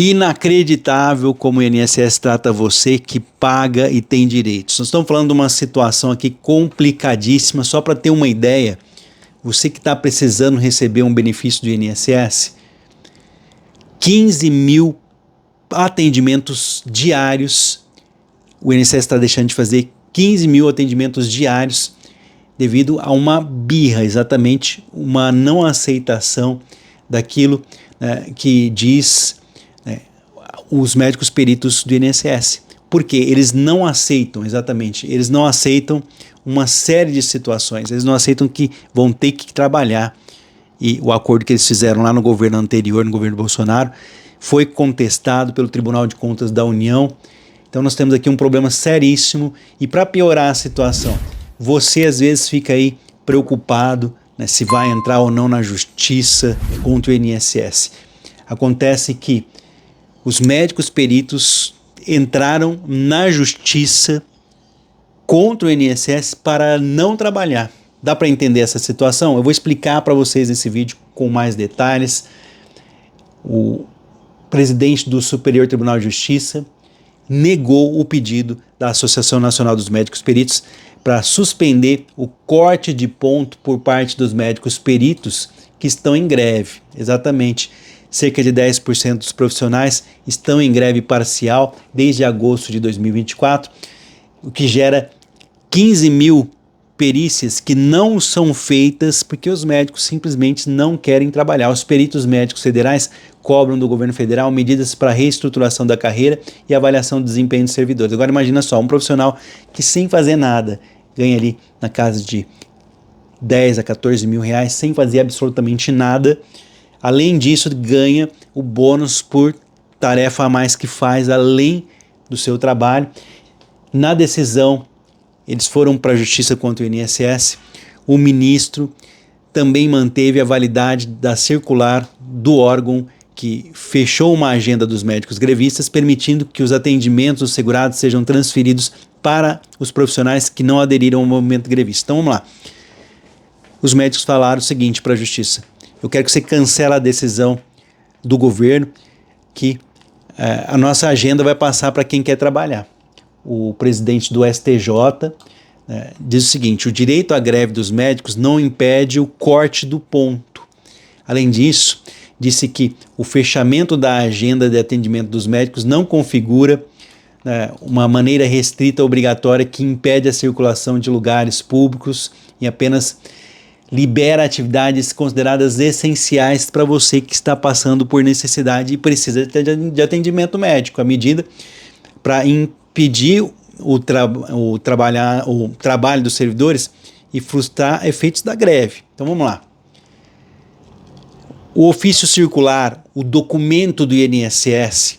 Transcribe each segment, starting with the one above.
Inacreditável como o INSS trata você que paga e tem direitos. Nós estamos falando de uma situação aqui complicadíssima. Só para ter uma ideia, você que está precisando receber um benefício do INSS, 15 mil atendimentos diários, o INSS está deixando de fazer 15 mil atendimentos diários devido a uma birra, exatamente uma não aceitação daquilo que diz os médicos peritos do INSS. Por quê? Eles não aceitam, exatamente, eles não aceitam uma série de situações, eles não aceitam que vão ter que trabalhar, e o acordo que eles fizeram lá no governo anterior, no governo Bolsonaro, foi contestado pelo Tribunal de Contas da União. Então nós temos aqui um problema seríssimo, e para piorar a situação, você às vezes fica aí preocupado, se vai entrar ou não na justiça contra o INSS. Acontece que os médicos peritos entraram na justiça contra o INSS para não trabalhar. Dá para entender essa situação? Eu vou explicar para vocês nesse vídeo com mais detalhes. O presidente do Superior Tribunal de Justiça negou o pedido da Associação Nacional dos Médicos Peritos para suspender o corte de ponto por parte dos médicos peritos que estão em greve. Exatamente. Cerca de 10% dos profissionais estão em greve parcial desde agosto de 2024, o que gera 15 mil perícias que não são feitas porque os médicos simplesmente não querem trabalhar. Os peritos médicos federais cobram do governo federal medidas para reestruturação da carreira e avaliação do desempenho dos servidores. Agora imagina só, um profissional que sem fazer nada ganha ali na casa de 10 a 14 mil reais sem fazer absolutamente nada. Além disso, ganha o bônus por tarefa a mais que faz, além do seu trabalho. Na decisão, eles foram para a justiça contra o INSS. O ministro também manteve a validade da circular do órgão que fechou uma agenda dos médicos grevistas, permitindo que os atendimentos dos segurados sejam transferidos para os profissionais que não aderiram ao movimento grevista. Então vamos lá. Os médicos falaram o seguinte para a justiça: eu quero que você cancele a decisão do governo que a nossa agenda vai passar para quem quer trabalhar. O presidente do STJ diz o seguinte: o direito à greve dos médicos não impede o corte do ponto. Além disso, disse que o fechamento da agenda de atendimento dos médicos não configura uma maneira restrita obrigatória que impede a circulação de lugares públicos e apenas libera atividades consideradas essenciais para você que está passando por necessidade e precisa de atendimento médico. A medida para impedir o trabalho dos servidores e frustrar efeitos da greve. Então vamos lá. O ofício circular, o documento do INSS,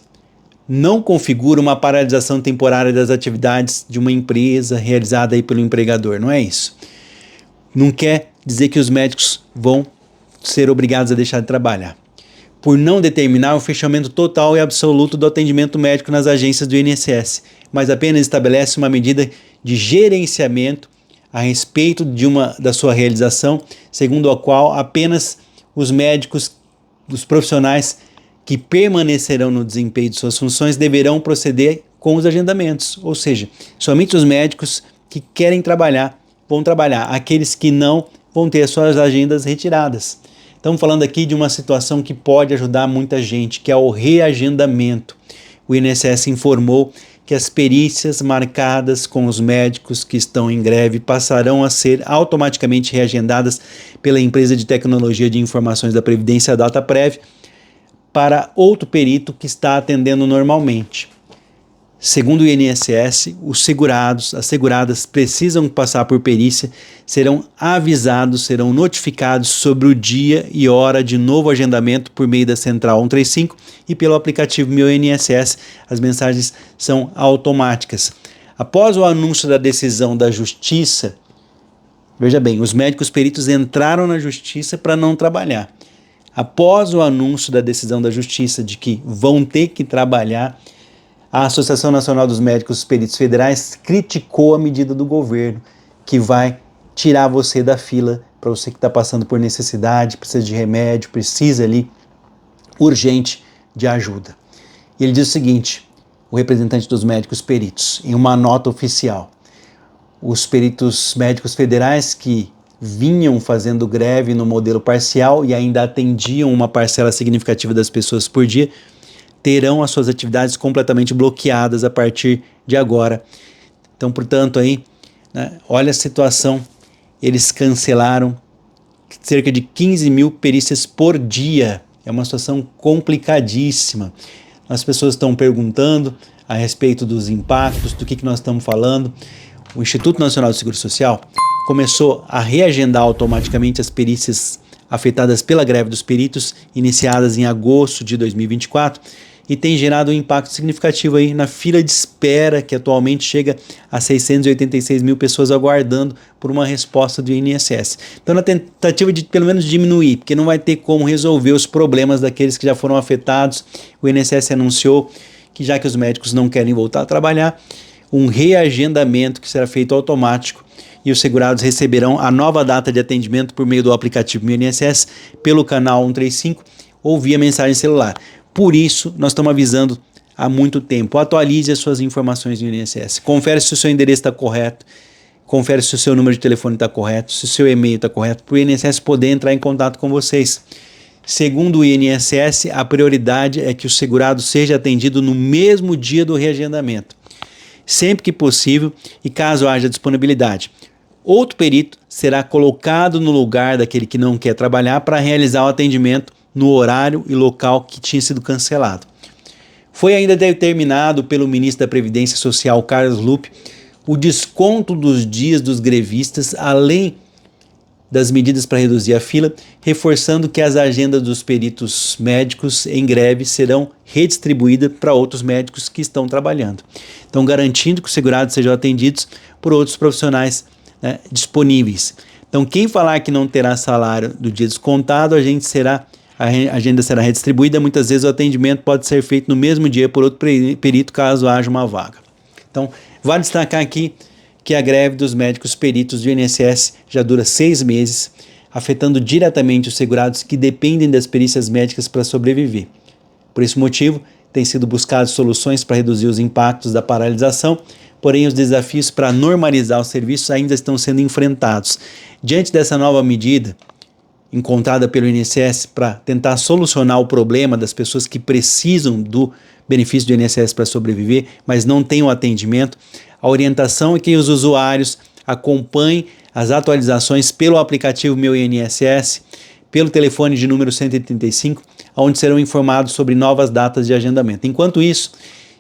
não configura uma paralisação temporária das atividades de uma empresa realizada aí pelo empregador, não é isso? Não quer dizer que os médicos vão ser obrigados a deixar de trabalhar. Por não determinar o fechamento total e absoluto do atendimento médico nas agências do INSS, mas apenas estabelece uma medida de gerenciamento a respeito da sua realização, segundo a qual apenas os médicos, os profissionais que permanecerão no desempenho de suas funções deverão proceder com os agendamentos, ou seja, somente os médicos que querem trabalhar vão trabalhar, aqueles que não vão ter as suas agendas retiradas. Estamos falando aqui de uma situação que pode ajudar muita gente, que é o reagendamento. O INSS informou que as perícias marcadas com os médicos que estão em greve passarão a ser automaticamente reagendadas pela empresa de tecnologia de informações da Previdência Dataprev para outro perito que está atendendo normalmente. Segundo o INSS, os segurados, as seguradas precisam passar por perícia, serão avisados, serão notificados sobre o dia e hora de novo agendamento por meio da Central 135 e pelo aplicativo Meu INSS. As mensagens são automáticas. Após o anúncio da decisão da Justiça, veja bem, os médicos peritos entraram na Justiça para não trabalhar. Após o anúncio da decisão da Justiça de que vão ter que trabalhar, a Associação Nacional dos Médicos Peritos Federais criticou a medida do governo, que vai tirar você da fila para você que está passando por necessidade, precisa de remédio, precisa ali urgente de ajuda. E ele diz o seguinte, o representante dos médicos peritos, em uma nota oficial: os peritos médicos federais que vinham fazendo greve no modelo parcial e ainda atendiam uma parcela significativa das pessoas por dia, terão as suas atividades completamente bloqueadas a partir de agora. Então, portanto, aí, né, olha a situação, eles cancelaram cerca de 15 mil perícias por dia. É uma situação complicadíssima. As pessoas estão perguntando a respeito dos impactos, do que nós estamos falando. O Instituto Nacional do Seguro Social começou a reagendar automaticamente as perícias afetadas pela greve dos peritos, iniciadas em agosto de 2024, e tem gerado um impacto significativo aí na fila de espera, que atualmente chega a 686 mil pessoas aguardando por uma resposta do INSS. Então, na tentativa de pelo menos diminuir, porque não vai ter como resolver os problemas daqueles que já foram afetados, o INSS anunciou que, já que os médicos não querem voltar a trabalhar, um reagendamento que será feito automático, e os segurados receberão a nova data de atendimento por meio do aplicativo Meu INSS, pelo canal 135 ou via mensagem celular. Por isso, nós estamos avisando há muito tempo: atualize as suas informações no INSS, confere se o seu endereço está correto, confere se o seu número de telefone está correto, se o seu e-mail está correto, para o INSS poder entrar em contato com vocês. Segundo o INSS, a prioridade é que o segurado seja atendido no mesmo dia do reagendamento, sempre que possível, e caso haja disponibilidade, outro perito será colocado no lugar daquele que não quer trabalhar para realizar o atendimento no horário e local que tinha sido cancelado. Foi ainda determinado pelo ministro da Previdência Social, Carlos Lupe, o desconto dos dias dos grevistas, além das medidas para reduzir a fila, reforçando que as agendas dos peritos médicos em greve serão redistribuídas para outros médicos que estão trabalhando. Então, garantindo que os segurados sejam atendidos por outros profissionais, né, disponíveis. Então, quem falar que não terá salário do dia descontado, a agenda será redistribuída. Muitas vezes o atendimento pode ser feito no mesmo dia por outro perito, caso haja uma vaga. Então, vale destacar aqui que a greve dos médicos peritos do INSS já dura 6 meses, afetando diretamente os segurados que dependem das perícias médicas para sobreviver. Por esse motivo, têm sido buscadas soluções para reduzir os impactos da paralisação, porém os desafios para normalizar os serviços ainda estão sendo enfrentados. Diante dessa nova medida, encontrada pelo INSS para tentar solucionar o problema das pessoas que precisam do benefício do INSS para sobreviver, mas não têm o atendimento, a orientação é que os usuários acompanhem as atualizações pelo aplicativo Meu INSS, pelo telefone de número 135, onde serão informados sobre novas datas de agendamento. Enquanto isso,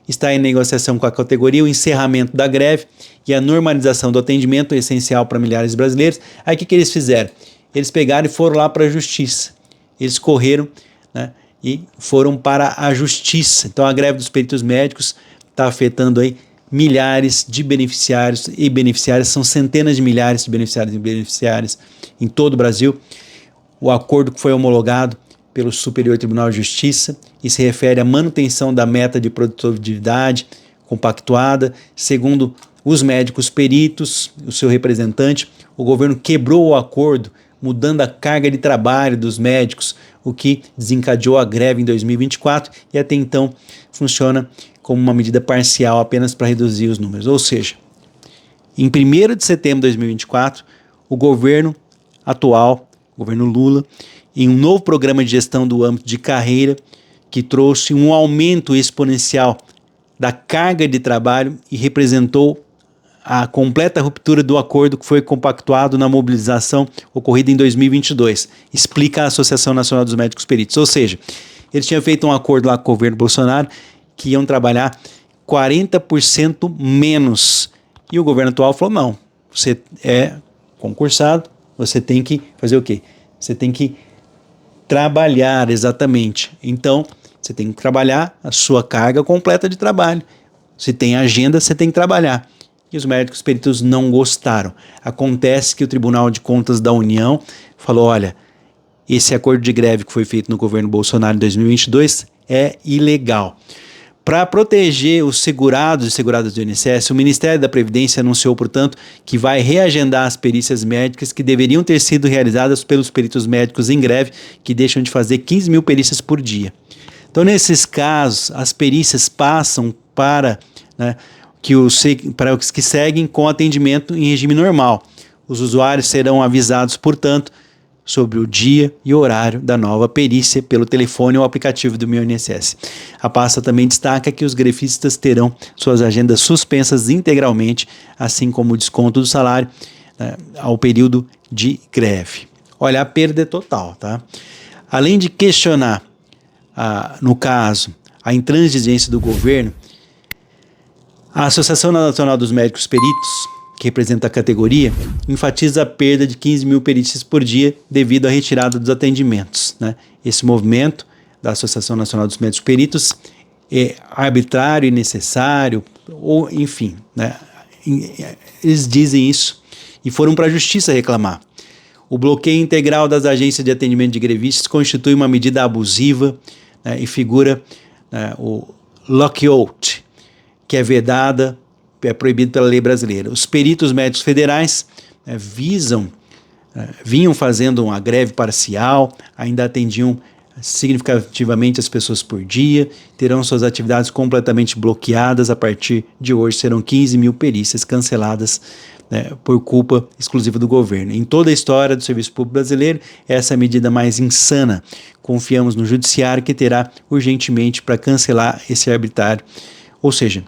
está em negociação com a categoria o encerramento da greve e a normalização do atendimento essencial para milhares de brasileiros. Aí o que eles fizeram? Eles pegaram e foram lá para a justiça. Eles correram, né, e foram para a justiça. Então a greve dos peritos médicos está afetando aí milhares de beneficiários e beneficiárias, são centenas de milhares de beneficiários e beneficiárias em todo o Brasil. O acordo que foi homologado pelo Superior Tribunal de Justiça e se refere à manutenção da meta de produtividade compactuada. Segundo os médicos peritos, o seu representante, o governo quebrou o acordo, mudando a carga de trabalho dos médicos, o que desencadeou a greve em 2024 e até então funciona como uma medida parcial apenas para reduzir os números. Ou seja, em 1º de setembro de 2024, o governo atual, o governo Lula, em um novo programa de gestão do âmbito de carreira, que trouxe um aumento exponencial da carga de trabalho e representou a completa ruptura do acordo que foi compactuado na mobilização ocorrida em 2022, explica a Associação Nacional dos Médicos Peritos. Ou seja, eles tinham feito um acordo lá com o governo Bolsonaro que iam trabalhar 40% menos. E o governo atual falou: não, você é concursado, você tem que fazer o quê? Você tem que trabalhar, exatamente. Então, você tem que trabalhar a sua carga completa de trabalho. Se tem agenda, você tem que trabalhar. E os médicos peritos não gostaram. Acontece que o Tribunal de Contas da União falou: olha, esse acordo de greve que foi feito no governo Bolsonaro em 2022 é ilegal. Para proteger os segurados e seguradas do INSS, o Ministério da Previdência anunciou, portanto, que vai reagendar as perícias médicas que deveriam ter sido realizadas pelos peritos médicos em greve, que deixam de fazer 15 mil perícias por dia. Então, nesses casos, as perícias passam para, né, para os que seguem com atendimento em regime normal. Os usuários serão avisados, portanto, sobre o dia e horário da nova perícia pelo telefone ou aplicativo do Meu INSS. A pasta também destaca que os grefistas terão suas agendas suspensas integralmente, assim como o desconto do salário, né, ao período de greve. Olha, a perda é total, tá? Além de questionar, no caso, a intransigência do governo, a Associação Nacional dos Médicos Peritos, que representa a categoria, enfatiza a perda de 15 mil perícias por dia devido à retirada dos atendimentos, né? Esse movimento da Associação Nacional dos Médicos Peritos é arbitrário e necessário, ou enfim, né? Eles dizem isso e foram para a justiça reclamar. O bloqueio integral das agências de atendimento de grevistas constitui uma medida abusiva, né, e figura, o lockout, que é vedada, é proibido pela lei brasileira. Os peritos médicos federais vinham fazendo uma greve parcial, ainda atendiam significativamente as pessoas por dia, terão suas atividades completamente bloqueadas. A partir de hoje serão 15 mil perícias canceladas, né, por culpa exclusiva do governo. Em toda a história do serviço público brasileiro, essa é a medida mais insana. Confiamos no judiciário, que terá urgentemente para cancelar esse arbitrário. Ou seja,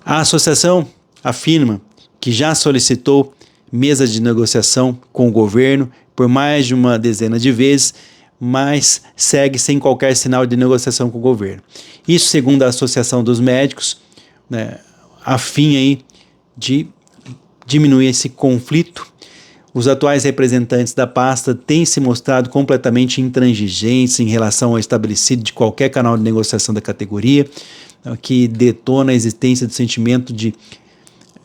a associação afirma que já solicitou mesas de negociação com o governo por mais de uma dezena de vezes, mas segue sem qualquer sinal de negociação com o governo. Isso segundo a Associação dos Médicos, né, a fim aí de diminuir esse conflito. Os atuais representantes da pasta têm se mostrado completamente intransigentes em relação ao estabelecido de qualquer canal de negociação da categoria, o que detona a existência do sentimento de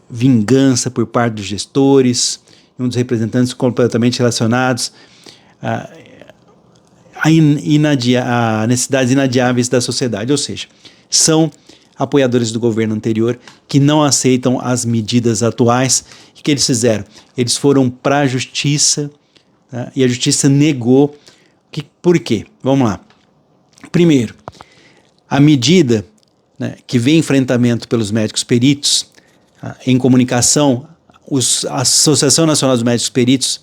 vingança por parte dos gestores, um dos representantes completamente relacionados a necessidades inadiáveis da sociedade, ou seja, são apoiadores do governo anterior que não aceitam as medidas atuais. O que eles fizeram? Eles foram para a justiça, tá? E a justiça negou. Por quê? Vamos lá. Primeiro, a medida, né, que vem enfrentamento pelos médicos peritos, em comunicação, a Associação Nacional dos Médicos Peritos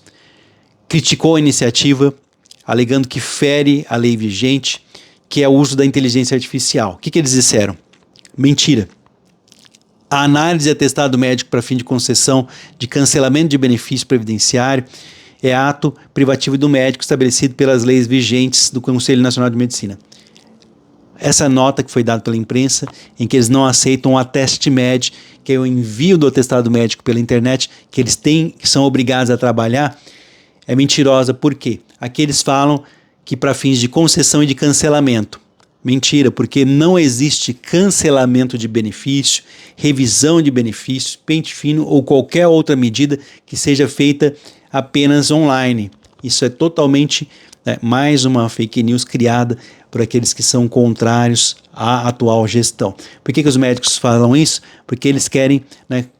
criticou a iniciativa, alegando que fere a lei vigente, que é o uso da inteligência artificial. O que eles disseram? Mentira. A análise de atestado médico para fim de concessão de cancelamento de benefício previdenciário é ato privativo do médico estabelecido pelas leis vigentes do Conselho Nacional de Medicina. Essa nota que foi dada pela imprensa, em que eles não aceitam o ateste médico, que é o envio do atestado médico pela internet, que são obrigados a trabalhar, é mentirosa. Por quê? Aqui eles falam que para fins de concessão e de cancelamento. Mentira, porque não existe cancelamento de benefício, revisão de benefício, pente fino ou qualquer outra medida que seja feita apenas online. Isso é totalmente, mais uma fake news criada por aqueles que são contrários à atual gestão. Por que os médicos falam isso? Porque eles querem,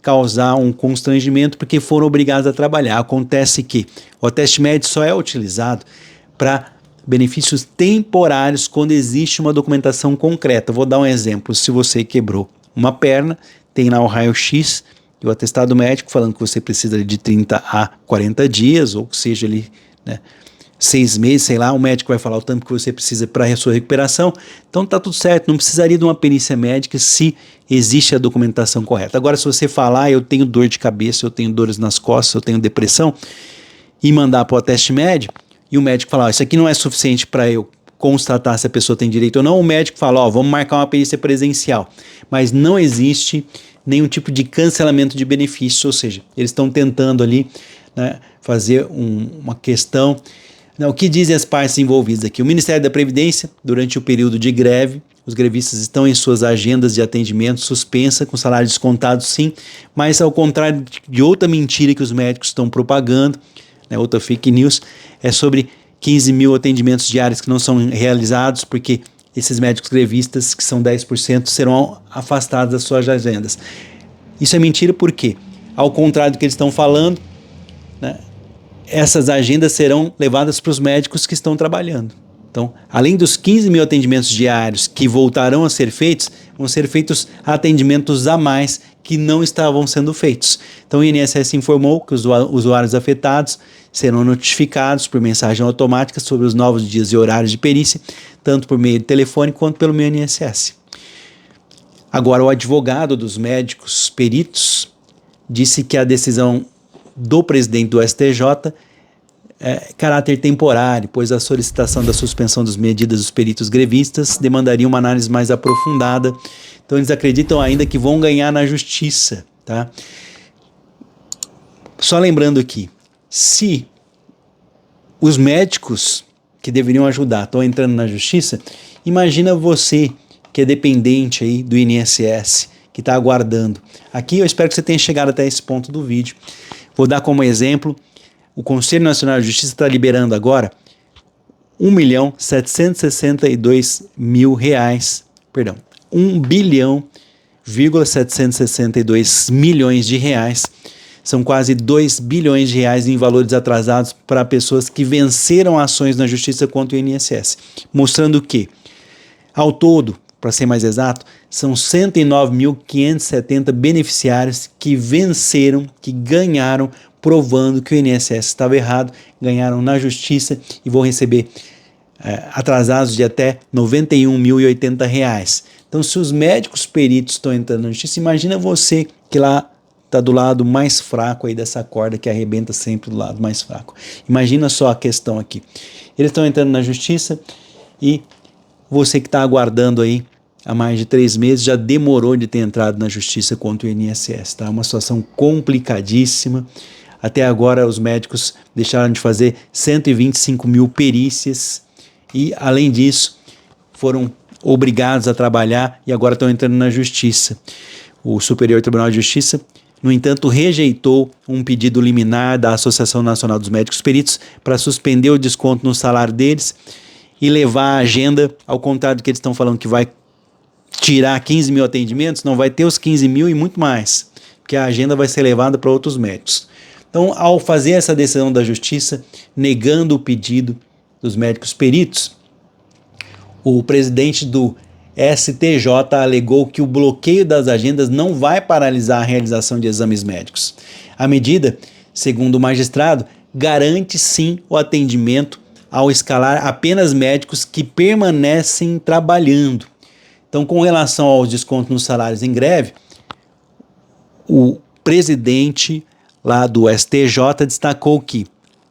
causar um constrangimento, porque foram obrigados a trabalhar. Acontece que o ateste médico só é utilizado para benefícios temporários quando existe uma documentação concreta. Vou dar um exemplo. Se você quebrou uma perna, tem lá o raio-x e o atestado médico falando que você precisa de 30 a 40 dias, ou que seja ali, 6 meses, sei lá, o médico vai falar o tanto que você precisa para a sua recuperação. Então tá tudo certo, não precisaria de uma perícia médica se existe a documentação correta. Agora, se você falar, eu tenho dor de cabeça, eu tenho dores nas costas, eu tenho depressão, e mandar para o ateste médico, e o médico falar, isso aqui não é suficiente para eu constatar se a pessoa tem direito ou não, o médico fala, vamos marcar uma perícia presencial. Mas não existe nenhum tipo de cancelamento de benefício, ou seja, eles estão tentando ali, fazer uma questão. O que dizem as partes envolvidas aqui? O Ministério da Previdência, durante o período de greve, os grevistas estão em suas agendas de atendimento suspensa, com salário descontado sim, mas ao contrário de outra mentira que os médicos estão propagando, outra fake news, é sobre 15 mil atendimentos diários que não são realizados, porque esses médicos grevistas, que são 10%, serão afastados das suas agendas. Isso é mentira porque, ao contrário do que eles estão falando, essas agendas serão levadas para os médicos que estão trabalhando. Então, além dos 15 mil atendimentos diários que voltarão a ser feitos, vão ser feitos atendimentos a mais que não estavam sendo feitos. Então, o INSS informou que os usuários afetados serão notificados por mensagem automática sobre os novos dias e horários de perícia, tanto por meio de telefone quanto pelo meu INSS. Agora, o advogado dos médicos peritos disse que a decisão do presidente do STJ caráter temporário, pois a solicitação da suspensão das medidas dos peritos grevistas demandaria uma análise mais aprofundada. Então eles acreditam ainda que vão ganhar na justiça, tá? Só lembrando aqui, se os médicos que deveriam ajudar estão entrando na justiça, imagina você que é dependente aí do INSS, que está aguardando. Aqui eu espero que você tenha chegado até esse ponto do vídeo. Vou dar como exemplo, o Conselho Nacional de Justiça está liberando agora R$1.762.762 milhões. São quase 2 bilhões de reais em valores atrasados para pessoas que venceram ações na justiça contra o INSS. Mostrando que, ao todo, para ser mais exato, são 109.570 beneficiários que venceram, que ganharam, provando que o INSS estava errado, ganharam na justiça e vão receber atrasados de até R$91.080. Então, se os médicos peritos estão entrando na justiça, imagina você que lá está do lado mais fraco aí dessa corda que arrebenta sempre do lado mais fraco. Imagina só a questão aqui. Eles estão entrando na justiça e você que está aguardando aí há mais de 3 meses já demorou de ter entrado na justiça contra o INSS. Tá? Uma situação complicadíssima. Até agora os médicos deixaram de fazer 125 mil perícias e, além disso, foram obrigados a trabalhar e agora estão entrando na justiça. O Superior Tribunal de Justiça, no entanto, rejeitou um pedido liminar da Associação Nacional dos Médicos Peritos para suspender o desconto no salário deles e levar a agenda, ao contrário do que eles estão falando que vai tirar 15 mil atendimentos, não vai ter os 15 mil e muito mais, porque a agenda vai ser levada para outros médicos. Então, ao fazer essa decisão da justiça, negando o pedido dos médicos peritos, o presidente do STJ alegou que o bloqueio das agendas não vai paralisar a realização de exames médicos. A medida, segundo o magistrado, garante sim o atendimento ao escalar apenas médicos que permanecem trabalhando. Então, com relação aos descontos nos salários em greve, o presidente lá do STJ destacou que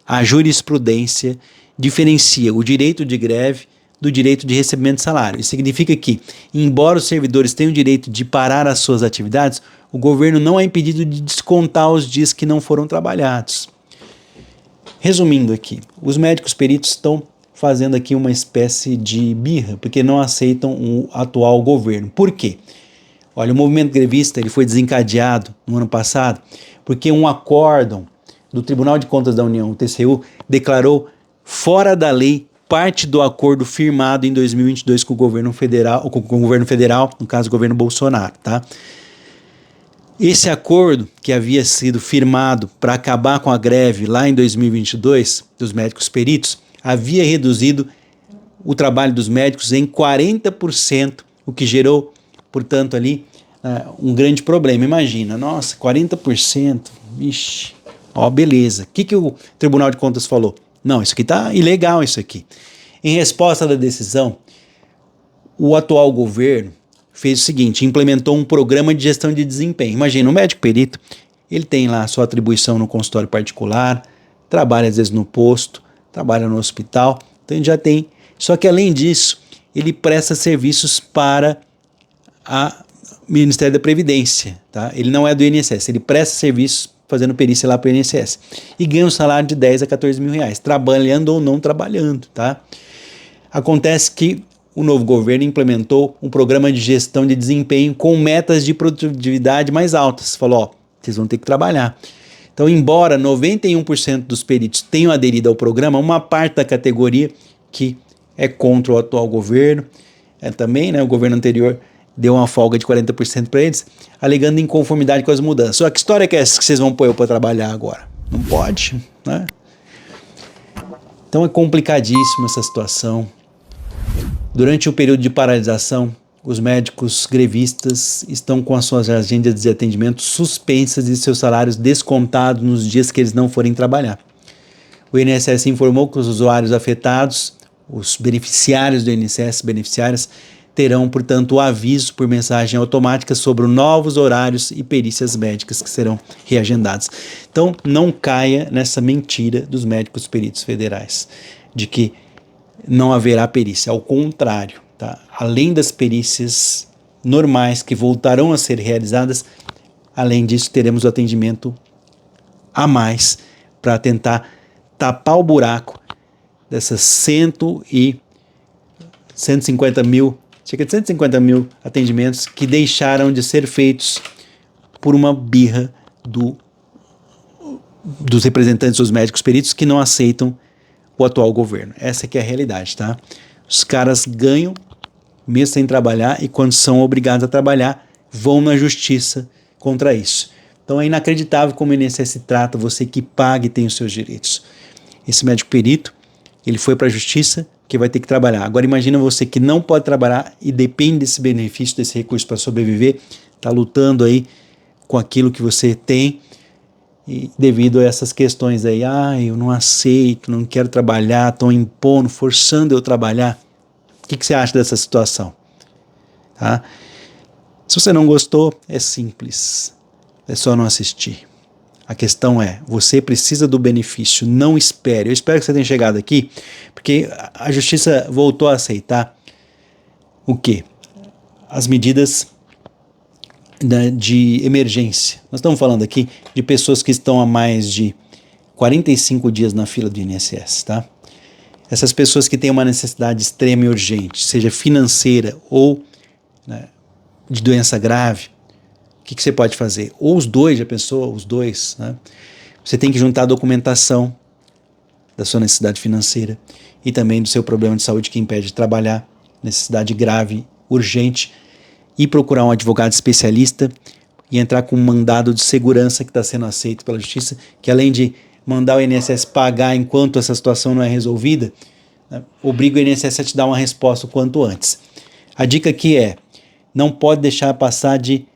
a jurisprudência diferencia o direito de greve do direito de recebimento de salário. Isso significa que, embora os servidores tenham o direito de parar as suas atividades, o governo não é impedido de descontar os dias que não foram trabalhados. Resumindo aqui, os médicos peritos estão fazendo aqui uma espécie de birra, porque não aceitam o atual governo. Por quê? Olha, o movimento grevista ele foi desencadeado no ano passado porque um acórdão do Tribunal de Contas da União, o TCU, declarou fora da lei parte do acordo firmado em 2022 com o governo federal, no caso o governo Bolsonaro, tá? Esse acordo que havia sido firmado para acabar com a greve lá em 2022 dos médicos peritos havia reduzido o trabalho dos médicos em 40%, o que gerou, portanto, ali um grande problema. Imagina, nossa, 40%, vixe, ó, beleza. O que o Tribunal de Contas falou? Não, isso aqui tá ilegal, isso aqui. Em resposta da decisão, o atual governo fez o seguinte, implementou um programa de gestão de desempenho. Imagina, o médico perito, ele tem lá a sua atribuição no consultório particular, trabalha às vezes no posto, trabalha no hospital, então ele já tem. Só que além disso, ele presta serviços para o Ministério da Previdência, tá? Ele não é do INSS, ele presta serviços fazendo perícia lá para o INSS e ganha um salário de 10 a 14 mil reais, trabalhando ou não trabalhando, tá? Acontece que o novo governo implementou um programa de gestão de desempenho com metas de produtividade mais altas. Falou, ó, vocês vão ter que trabalhar. Então, embora 91% dos peritos tenham aderido ao programa, uma parte da categoria que é contra o atual governo, também, né, o governo anterior deu uma folga de 40% para eles, alegando inconformidade com as mudanças. Só que história que é essa que vocês vão pôr eu para trabalhar agora? Não pode, né? Então é complicadíssima essa situação. Durante o período de paralisação, os médicos grevistas estão com as suas agendas de atendimento suspensas e seus salários descontados nos dias que eles não forem trabalhar. O INSS informou que os usuários afetados, os beneficiários do INSS, beneficiárias, terão, portanto, o aviso por mensagem automática sobre novos horários e perícias médicas que serão reagendadas. Então, não caia nessa mentira dos médicos peritos federais, de que não haverá perícia. Ao contrário, tá? Além das perícias normais que voltarão a ser realizadas, além disso, teremos o atendimento a mais para tentar tapar o buraco dessas 150 mil, cerca de 150 mil atendimentos que deixaram de ser feitos por uma birra dos representantes dos médicos peritos que não aceitam o atual governo. Essa que é a realidade, tá? Os caras ganham mesmo sem trabalhar e quando são obrigados a trabalhar, vão na justiça contra isso. Então é inacreditável como o INSS trata você que paga e tem os seus direitos. Esse médico perito, ele foi para a justiça, que vai ter que trabalhar. Agora imagina você que não pode trabalhar e depende desse benefício, desse recurso para sobreviver, está lutando aí com aquilo que você tem e devido a essas questões aí, eu não aceito, não quero trabalhar, estão impondo, forçando eu trabalhar. O que você acha dessa situação? Tá? Se você não gostou, é simples, é só não assistir. A questão é, você precisa do benefício, não espere. Eu espero que você tenha chegado aqui, porque a justiça voltou a aceitar o quê? As medidas de emergência. Nós estamos falando aqui de pessoas que estão há mais de 45 dias na fila do INSS, tá? Essas pessoas que têm uma necessidade extrema e urgente, seja financeira ou de doença grave, o que você pode fazer? Ou os dois, já pensou? Os dois, né? Você tem que juntar a documentação da sua necessidade financeira e também do seu problema de saúde que impede de trabalhar, necessidade grave, urgente, e procurar um advogado especialista e entrar com um mandado de segurança que está sendo aceito pela justiça, que além de mandar o INSS pagar enquanto essa situação não é resolvida, obriga o INSS a te dar uma resposta o quanto antes. A dica aqui é, não pode deixar passar de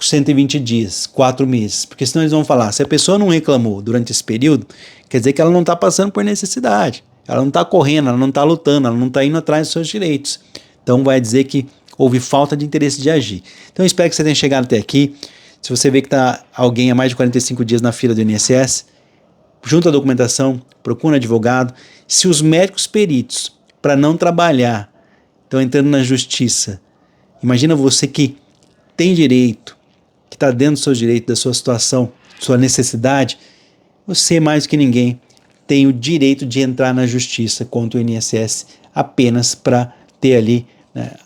120 dias, 4 meses, porque senão eles vão falar, se a pessoa não reclamou durante esse período, quer dizer que ela não está passando por necessidade, ela não está correndo, ela não está lutando, ela não está indo atrás dos seus direitos. Então vai dizer que houve falta de interesse de agir. Então eu espero que você tenha chegado até aqui. Se você vê que está alguém há mais de 45 dias na fila do INSS, junta a documentação, procura um advogado. Se os médicos peritos, para não trabalhar, estão entrando na justiça, imagina você que tem direito, que está dentro dos seus direitos, da sua situação, sua necessidade, você mais que ninguém tem o direito de entrar na justiça contra o INSS apenas para ter ali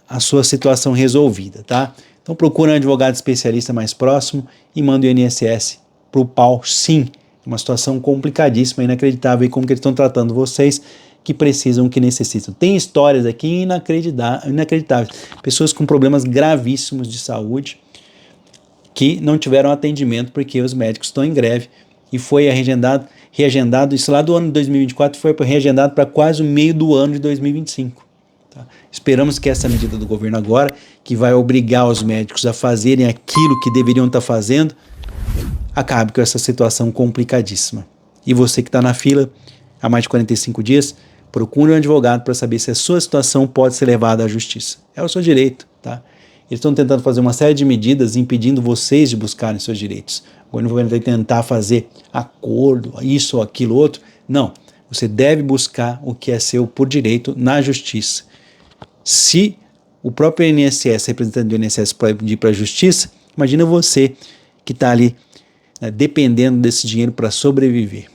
a sua situação resolvida, tá? Então procura um advogado especialista mais próximo e manda o INSS para o pau, sim. Uma situação complicadíssima, inacreditável, e como que eles estão tratando vocês que precisam, que necessitam. Tem histórias aqui inacreditáveis. Pessoas com problemas gravíssimos de saúde que não tiveram atendimento porque os médicos estão em greve e foi reagendado, isso lá do ano de 2024 foi reagendado para quase o meio do ano de 2025. Tá? Esperamos que essa medida do governo agora, que vai obrigar os médicos a fazerem aquilo que deveriam estar fazendo, acabe com essa situação complicadíssima. E você que está na fila há mais de 45 dias, procure um advogado para saber se a sua situação pode ser levada à justiça. É o seu direito, tá? Eles estão tentando fazer uma série de medidas impedindo vocês de buscarem seus direitos. O governo vai tentar fazer acordo, isso ou aquilo outro. Não, você deve buscar o que é seu por direito na justiça. Se o próprio INSS, representante do INSS, pode pedir para a justiça, imagina você que está ali dependendo desse dinheiro para sobreviver.